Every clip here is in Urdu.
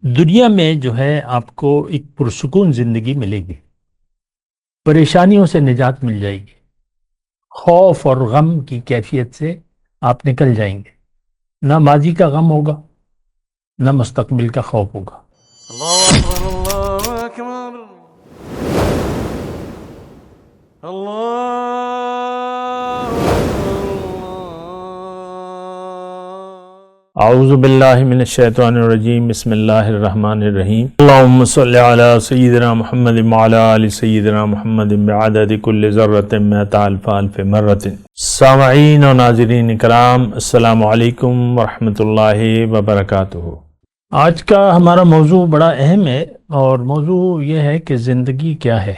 دنیا میں جو ہے آپ کو ایک پرسکون زندگی ملے گی، پریشانیوں سے نجات مل جائے گی، خوف اور غم کی کیفیت سے آپ نکل جائیں گے، نہ ماضی کا غم ہوگا نہ مستقبل کا خوف ہوگا۔ الله أكبر الله أكبر الله أكبر اعوذ باللہ من الشیطان الرجیم، بسم اللہ الرحمن الرحیم۔ اللہم صلی علی سیدنا محمد وعلی آل سیدنا محمد بعدد کل ذرۃ مئۃ الف الف مرۃ۔ سامعین و ناظرین کرام، السلام علیکم ورحمۃ اللہ وبرکاتہ۔ آج کا ہمارا موضوع بڑا اہم ہے، اور موضوع یہ ہے کہ زندگی کیا ہے۔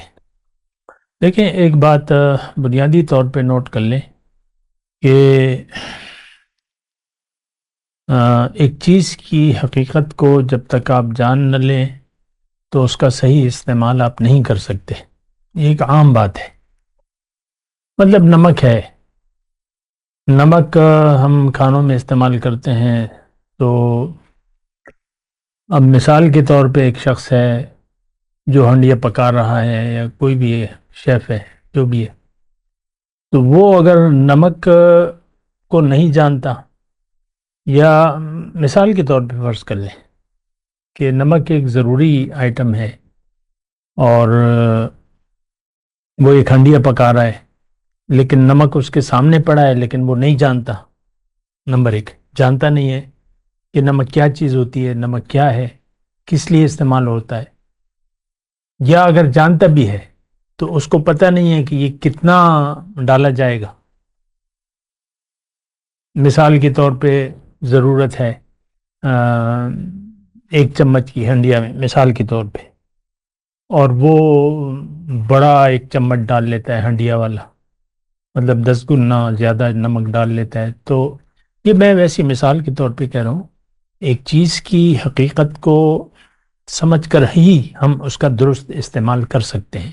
دیکھیں، ایک بات بنیادی طور پہ نوٹ کر لیں کہ ایک چیز کی حقیقت کو جب تک آپ جان نہ لیں تو اس کا صحیح استعمال آپ نہیں کر سکتے۔ یہ ایک عام بات ہے۔ مطلب نمک ہے، نمک ہم کھانوں میں استعمال کرتے ہیں، تو اب مثال کے طور پہ ایک شخص ہے جو ہنڈیا پکا رہا ہے، یا کوئی بھی شیف ہے جو بھی ہے، تو وہ اگر نمک کو نہیں جانتا، یا مثال کے طور پہ فرض کر لیں کہ نمک ایک ضروری آئٹم ہے، اور وہ ایک ہنڈیا پکا رہا ہے، لیکن نمک اس کے سامنے پڑا ہے لیکن وہ نہیں جانتا۔ نمبر ایک، جانتا نہیں ہے کہ نمک کیا چیز ہوتی ہے، نمک کیا ہے، کس لیے استعمال ہوتا ہے، یا اگر جانتا بھی ہے تو اس کو پتہ نہیں ہے کہ یہ کتنا ڈالا جائے گا۔ مثال کے طور پہ ضرورت ہے 1 چمچ کی ہنڈیا میں، مثال کے طور پہ، اور وہ بڑا 1 چمچ ڈال لیتا ہے ہنڈیا والا، مطلب 10 گنا زیادہ نمک ڈال لیتا ہے۔ تو یہ میں ویسی مثال کے طور پہ کہہ رہا ہوں، ایک چیز کی حقیقت کو سمجھ کر ہی ہم اس کا درست استعمال کر سکتے ہیں،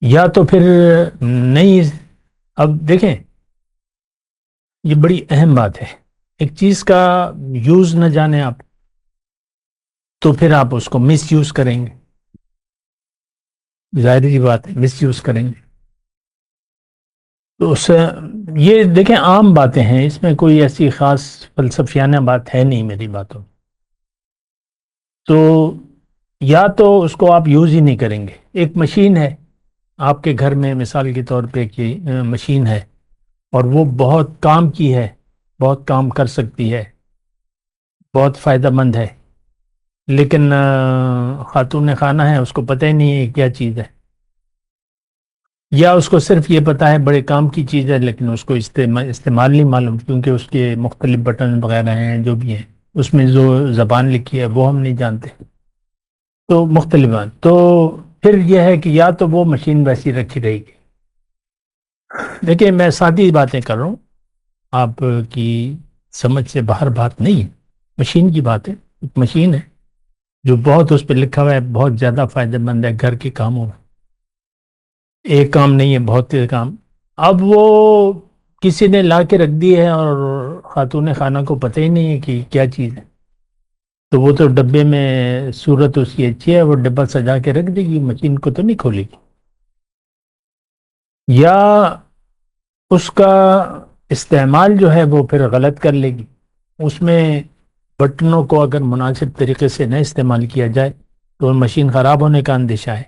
یا تو پھر نہیں۔ اب دیکھیں، یہ بڑی اہم بات ہے، ایک چیز کا یوز نہ جانے آپ، تو پھر آپ اس کو مس یوز کریں گے، ظاہر سی بات ہے، مس یوز کریں گے۔ تو یہ دیکھیں عام باتیں ہیں، اس میں کوئی ایسی خاص فلسفیانہ بات ہے نہیں میری باتوں میں۔ تو یا تو اس کو آپ یوز ہی نہیں کریں گے۔ ایک مشین ہے آپ کے گھر میں، مثال کے طور پہ کہ مشین ہے، اور وہ بہت کام کی ہے، بہت کام کر سکتی ہے، بہت فائدہ مند ہے، لیکن خاتون خانہ ہے، اس کو پتہ ہی نہیں ہے کیا چیز ہے، یا اس کو صرف یہ پتہ ہے بڑے کام کی چیز ہے، لیکن اس کو استعمال نہیں معلوم، کیونکہ اس کے مختلف بٹن وغیرہ ہیں جو بھی ہیں، اس میں جو زبان لکھی ہے وہ ہم نہیں جانتے، تو مختلف بات۔ تو پھر یہ ہے کہ یا تو وہ مشین ویسی رکھی رہے گی۔ دیکھیں، میں سادی باتیں کر رہا ہوں، آپ کی سمجھ سے باہر بات نہیں ہے، مشین کی بات ہے۔ ایک مشین ہے جو بہت، اس پہ لکھا ہوا ہے بہت زیادہ فائدہ مند ہے گھر کے کاموں میں، ایک کام نہیں ہے، بہت سے کام۔ اب وہ کسی نے لا کے رکھ دی ہے، اور خاتون خانہ کو پتہ ہی نہیں ہے کہ کیا چیز ہے، تو وہ تو ڈبے میں صورت اس کی اچھی ہے، وہ ڈبہ سجا کے رکھ دے گی، مشین کو تو نہیں کھولے گی، یا اس کا استعمال جو ہے وہ پھر غلط کر لے گی۔ اس میں بٹنوں کو اگر مناسب طریقے سے نہ استعمال کیا جائے تو مشین خراب ہونے کا اندیشہ ہے۔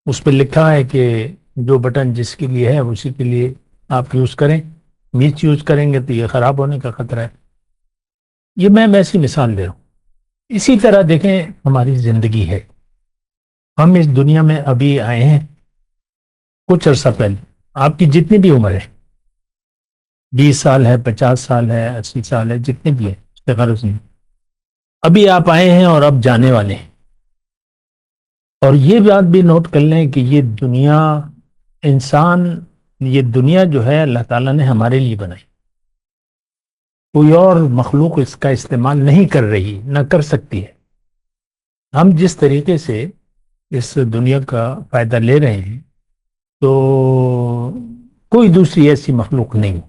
اس پہ لکھا ہے کہ جو بٹن جس کے لیے ہے اسی کے لیے آپ یوز کریں، مس یوز کریں گے تو یہ خراب ہونے کا خطرہ ہے۔ یہ میں ویسی مثال دے رہا ہوں۔ اسی طرح دیکھیں، ہماری زندگی ہے، ہم اس دنیا میں ابھی آئے ہیں کچھ عرصہ پہلے، آپ کی جتنی بھی عمر ہے، 20 سال ہے، 50 سال ہے، 80 سال ہے، جتنے بھی ہیں، اس سے غرض نہیں، ابھی آپ آئے ہیں اور اب جانے والے ہیں۔ اور یہ بات بھی نوٹ کر لیں کہ یہ دنیا، انسان، یہ دنیا جو ہے اللہ تعالیٰ نے ہمارے لیے بنائی، کوئی اور مخلوق اس کا استعمال نہیں کر رہی، نہ کر سکتی ہے۔ ہم جس طریقے سے اس دنیا کا فائدہ لے رہے ہیں تو کوئی دوسری ایسی مخلوق نہیں،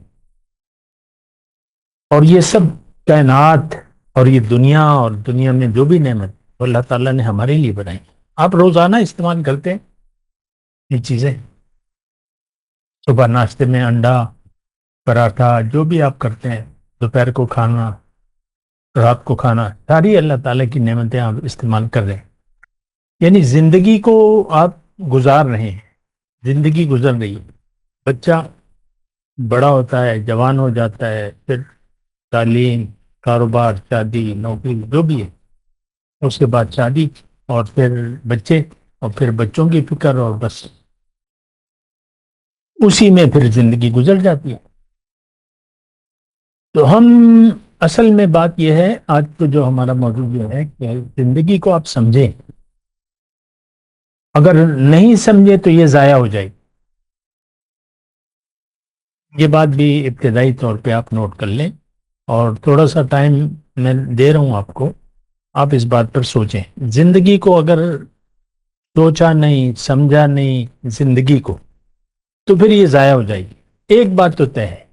اور یہ سب کائنات اور یہ دنیا اور دنیا میں جو بھی نعمت وہ اللہ تعالیٰ نے ہمارے لیے بنائی. آپ روزانہ استعمال کرتے ہیں یہ چیزیں. صبح ناشتے میں انڈا پراٹھا جو بھی آپ کرتے ہیں، دوپہر کو کھانا، رات کو کھانا، ساری اللہ تعالیٰ کی نعمتیں آپ استعمال کر رہے ہیں. یعنی زندگی کو آپ گزار رہے ہیں، زندگی گزر رہی ہے. بچہ بڑا ہوتا ہے، جوان ہو جاتا ہے، پھر تعلیم، کاروبار، شادی، نوکری جو بھی ہے، اس کے بعد شادی، اور پھر بچے، اور پھر بچوں کی فکر، اور بس اسی میں پھر زندگی گزر جاتی ہے. تو ہم اصل میں بات یہ ہے، آج تو جو ہمارا موضوع یہ ہے کہ زندگی کو آپ سمجھیں. اگر نہیں سمجھے تو یہ ضائع ہو جائے. یہ بات بھی ابتدائی طور پہ آپ نوٹ کر لیں، اور تھوڑا سا ٹائم میں دے رہا ہوں آپ کو، آپ اس بات پر سوچیں. زندگی کو اگر سوچا نہیں، سمجھا نہیں زندگی کو، تو پھر یہ ضائع ہو جائے گی. ایک بات تو طے ہے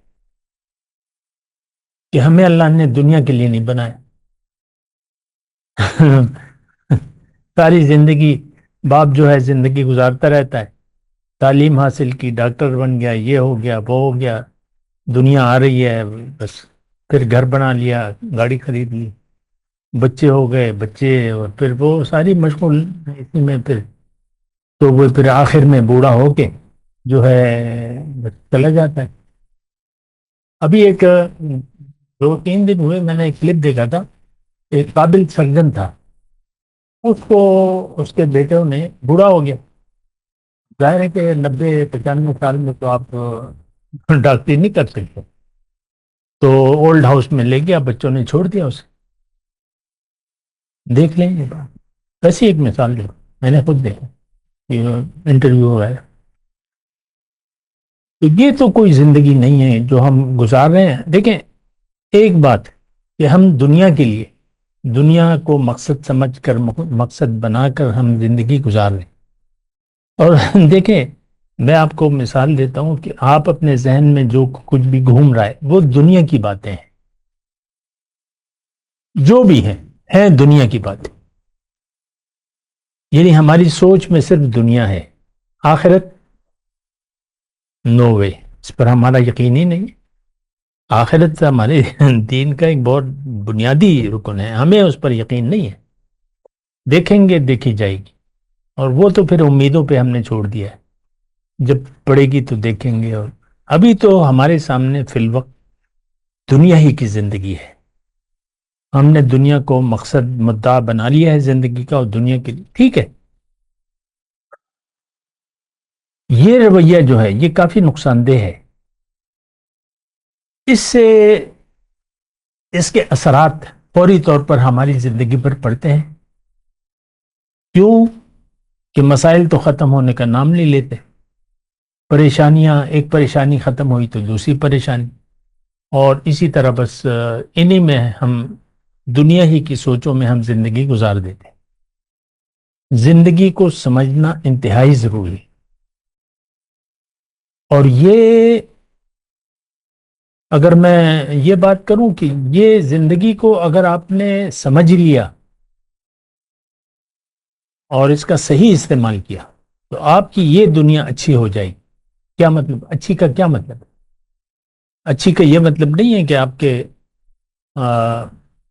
کہ ہمیں اللہ نے دنیا کے لیے نہیں بنایا. ساری زندگی باپ جو ہے زندگی گزارتا رہتا ہے، تعلیم حاصل کی، ڈاکٹر بن گیا، یہ ہو گیا، وہ ہو گیا، دنیا آ رہی ہے، بس پھر گھر بنا لیا، گاڑی خرید لی، بچے ہو گئے، بچے، اور پھر وہ ساری مشغول اسی میں. پھر تو وہ پھر آخر میں بوڑھا ہو کے جو ہے بس چلا جاتا ہے. ابھی ایک 2-3 دن ہوئے میں نے ایک کلپ دیکھا تھا. ایک قابل سرجن تھا، اس کو اس کے بیٹوں نے، بوڑھا ہو گیا، ظاہر ہے کہ 90-95 سال میں تو آپ ڈاکٹری نہیں کر سکتے، تو اولڈ ہاؤس میں لے گیا، بچوں نے چھوڑ دیا اسے. دیکھ لیں یہ بات، ویسی ایک مثال جو میں نے خود دیکھا، انٹرویو ہوا ہے. تو یہ تو کوئی زندگی نہیں ہے جو ہم گزار رہے ہیں. دیکھیں ایک بات کہ ہم دنیا کے لیے، دنیا کو مقصد سمجھ کر، مقصد بنا کر ہم زندگی گزار رہے ہیں. اور دیکھیں میں آپ کو مثال دیتا ہوں کہ آپ اپنے ذہن میں جو کچھ بھی گھوم رہا ہے وہ دنیا کی باتیں ہیں، جو بھی ہیں دنیا کی باتیں. یعنی ہماری سوچ میں صرف دنیا ہے، آخرت نو وے، اس پر ہمارا یقین ہی نہیں. آخرت ہمارے دین کا ایک بہت بنیادی رکن ہے، ہمیں اس پر یقین نہیں ہے. دیکھیں گے، دیکھی جائے گی، اور وہ تو پھر امیدوں پہ ہم نے چھوڑ دیا ہے، جب پڑے گی تو دیکھیں گے. اور ابھی تو ہمارے سامنے فی الوقت دنیا ہی کی زندگی ہے. ہم نے دنیا کو مقصد مدعا بنا لیا ہے زندگی کا، اور دنیا کے لیے ٹھیک ہے. یہ رویہ جو ہے یہ کافی نقصان دہ ہے. اس سے اس کے اثرات فوری طور پر ہماری زندگی پر پڑتے ہیں. کیوں کہ مسائل تو ختم ہونے کا نام نہیں لیتے. پریشانیاں، ایک پریشانی ختم ہوئی تو دوسری پریشانی، اور اسی طرح بس انہی میں ہم دنیا ہی کی سوچوں میں ہم زندگی گزار دیتے ہیں. زندگی کو سمجھنا انتہائی ضروری ہے. اور یہ اگر میں یہ بات کروں کہ یہ زندگی کو اگر آپ نے سمجھ لیا اور اس کا صحیح استعمال کیا تو آپ کی یہ دنیا اچھی ہو جائے گی. کیا مطلب اچھی کا؟ کیا مطلب اچھی کا؟ یہ مطلب نہیں ہے کہ آپ کے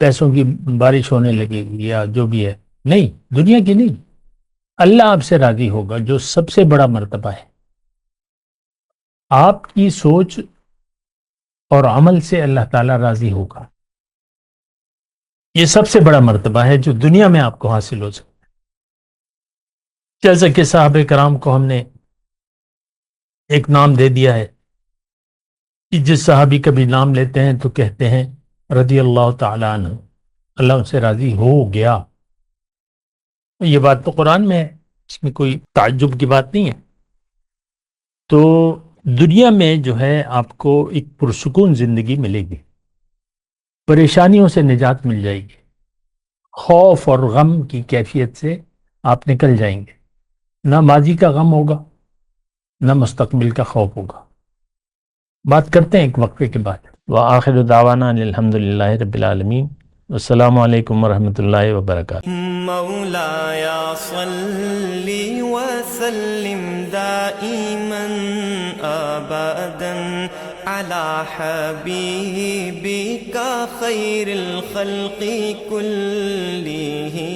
پیسوں کی بارش ہونے لگے گی یا جو بھی ہے، نہیں، دنیا کی نہیں. اللہ آپ سے راضی ہوگا، جو سب سے بڑا مرتبہ ہے. آپ کی سوچ اور عمل سے اللہ تعالیٰ راضی ہوگا. یہ سب سے بڑا مرتبہ ہے جو دنیا میں آپ کو حاصل ہو سکتا ہے. جیسا کہ صحابہ کرام کو ہم نے ایک نام دے دیا ہے کہ جس صحابی کا بھی نام لیتے ہیں تو کہتے ہیں رضی اللہ تعالیٰ عنہ، اللہ ان سے راضی ہو گیا. یہ بات تو قرآن میں ہے، اس میں کوئی تعجب کی بات نہیں ہے. تو دنیا میں جو ہے آپ کو ایک پرسکون زندگی ملے گی، پریشانیوں سے نجات مل جائے گی، خوف اور غم کی کیفیت سے آپ نکل جائیں گے. نہ ماضی کا غم ہوگا، نہ مستقبل کا خوف ہوگا. بات کرتے ہیں ایک وقفے کے بعد. وآخر دعوانا الحمد للہ رب العالمین. السلام علیکم ورحمۃ اللہ وبرکاتہ. مولاي صل وسلم دائما أبدا على حبيبك خير الخلق كلهم.